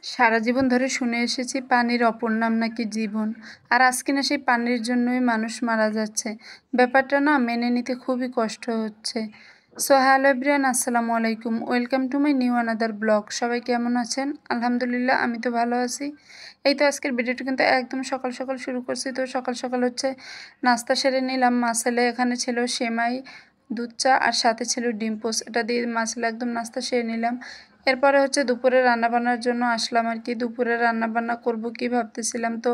সারা জীবন ধরে শুনে এসেছি পানির অপর নাম নাকি জীবন। আর আজকে না সেই পানির জন্যই মানুষ মারা যাচ্ছে। ব্যাপারটা না মেনে নিতে খুবই কষ্ট হচ্ছে। সো হ্যালো এভরিওয়ান, আসসালামু আলাইকুম, welcome to my new another blog. সবাই কেমন আছেন? আলহামদুলিল্লাহ, আমি তো ভালো আছি। এই তো আজকের ভিডিওটা কিন্তু একদম সকাল সকাল শুরু করছি। তো সকাল সকাল হচ্ছে নাস্তা সেরে নিলাম। মাসালে এখানে ছিল সেমাই, দুধ চা আর সাথে ছিল ডিম পোস্ট। এটা দিয়ে মাসালে একদম নাস্তা সেরে নিলাম। এরপরে হচ্ছে দুপুরে রান্নাবান্নার জন্য আসলাম আর কি। দুপুরে রান্নাবান্না করব কি ভাবতেছিলাম। তো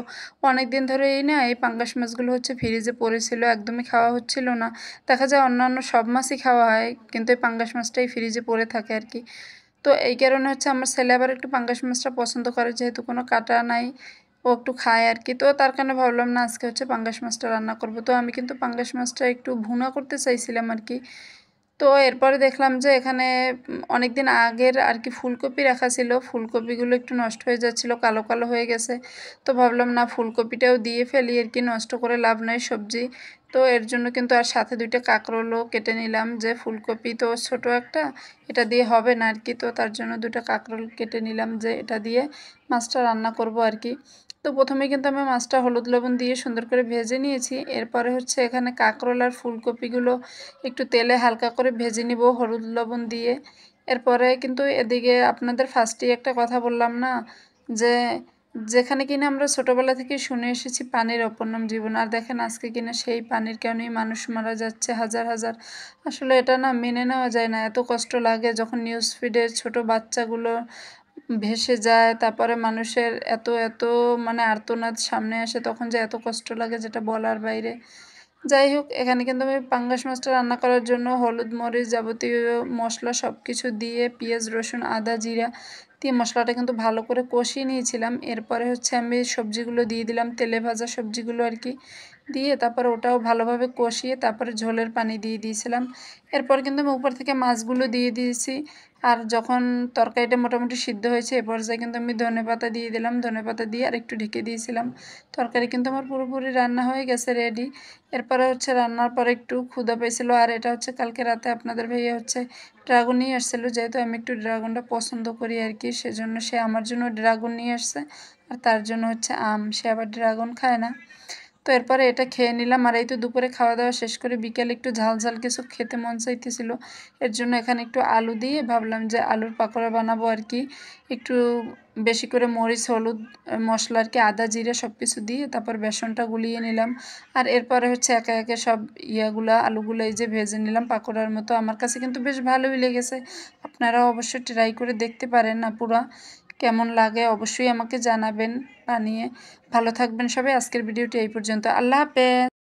অনেক দিন ধরে এই পাঙ্গাস মাছগুলো হচ্ছে ফ্রিজে পড়েছিল, একদমই খাওয়া হচ্ছিল না। দেখা যায় অন্যান্য সব মাছই খাওয়া হয়, কিন্তু এই পাঙ্গাস মাছটাই ফ্রিজে পড়ে থাকে আর কি। তো এই কারণে হচ্ছে আমার ছেলে আবার একটু পাঙ্গাস মাছটা পছন্দ করে, যেহেতু কোনো কাটা নাই, ও একটু খায় আর কি। তো তার কারণে ভাবলাম না আজকে হচ্ছে পাঙ্গাস মাছটা রান্না করব। তো আমি কিন্তু পাঙ্গাস মাছটা একটু ভুনা করতে চাইছিলাম আর কি। তো এরপরে দেখলাম যে এখানে অনেক দিন আগের আর কি ফুলকপি রাখা ছিল। ফুলকপিগুলো একটু নষ্ট হয়ে যাচ্ছিলো, কালো কালো হয়ে গেছে। তো ভাবলাম না ফুলকপিটাও দিয়ে ফেলি আর কি, নষ্ট করে লাভ নাই সবজি। তো এর জন্য কিন্তু আর সাথে দুইটা কাঁকরোলও কেটে নিলাম, যে ফুলকপি তো ছোট একটা, এটা দিয়ে হবে না আর কি। তো তার জন্য দুটো কাঁকরোল কেটে নিলাম, যে এটা দিয়ে মাছটা রান্না করব আর কি। তো প্রথমে কিন্তু আমি মাছটা হলুদ লবণ দিয়ে সুন্দর করে ভেজে নিয়েছি। এরপরে হচ্ছে এখানে কাঁকরোল আর ফুলকপিগুলো একটু তেলে হালকা করে ভেজে নিব হলুদ লবণ দিয়ে। এরপরে কিন্তু এদিকে আপনাদের ফার্স্টেই একটা কথা বললাম না, যে যেখানে কিনা আমরা ছোটোবেলা থেকে শুনে এসেছি পানির অপর নাম জীবন, আর দেখেন আজকে কিনা সেই পানির কারণেই মানুষ মারা যাচ্ছে হাজার হাজার। আসলে এটা না মেনে নেওয়া যায় না। এত কষ্ট লাগে যখন নিউজ ফিডে ছোট বাচ্চাগুলো ভেসে যায়, তারপরে মানুষের এত এত মানে আর্তনাদ সামনে আসে, তখন যে এত কষ্ট লাগে যেটা বলার বাইরে। যাই হোক, এখানে কিন্তু আমি পাঙ্গাস মাছটা রান্না করার জন্য হলুদ মরিচ যাবতীয় মশলা সব কিছু দিয়ে পেঁয়াজ রসুন আদা জিরা দিয়ে মশলাটা কিন্তু ভালো করে কষিয়ে নিয়েছিলাম। এরপরে হচ্ছে আমি সবজিগুলো দিয়ে দিলাম, তেলে ভাজা সবজিগুলো আর কি দিয়ে, তারপরে ওটাও ভালোভাবে কষিয়ে তারপরে ঝোলের পানি দিয়ে দিয়েছিলাম। এরপর কিন্তু আমি উপর থেকে মাছগুলো দিয়ে দিয়েছি। আর যখন তরকারিটা মোটামুটি সিদ্ধ হয়েছে এ পর্যায়ে কিন্তু আমি ধনেপাতা দিয়ে দিলাম, ধনেপাতা দিয়ে আর একটু ঢেকে দিয়েছিলাম। তরকারি কিন্তু আমার পুরোপুরি রান্না হয়ে গেছে, রেডি। এরপরে হচ্ছে রান্নার পরে একটু ক্ষুধা পেয়েছিল, আর এটা হচ্ছে কালকে রাতে আপনাদের ভাইয়া হচ্ছে ড্রাগন নিয়ে আসছিলো, যেহেতু আমি একটু ড্রাগনটা পছন্দ করি আর কি, সেজন্য সে আমার জন্য ড্রাগন নিয়ে আসছে। আর তার জন্য হচ্ছে আম, সে আবার ড্রাগন খায় না। তো এরপরে এটা খেয়ে নিলাম। আর এই তো দুপুরে খাওয়া দাওয়া শেষ করে বিকেলে একটু ঝাল ঝাল কিছু খেতে মন চাইতেছিল। এর জন্য এখানে একটু আলু দিয়ে ভাবলাম যে আলুর পাকোড়া বানাবো আর কি। একটু বেশি করে মরিচ হলুদ মশলা আর কি আদা জিরে সব কিছু দিয়ে তারপর বেসনটা গুলিয়ে নিলাম। আর এরপরে হচ্ছে একে একে সব আলুগুলো এই যে ভেজে নিলাম পাকোড়ার মতো। আমার কাছে কিন্তু বেশ ভালোই লেগেছে। আপনারাও অবশ্যই ট্রাই করে দেখতে পারেন না পুরা, কেমন লাগে অবশ্যই আমাকে জানাবেন বানিয়ে। ভালো থাকবেন সবাই। আজকের ভিডিওটি এই পর্যন্ত। আল্লাহ হাফেজ।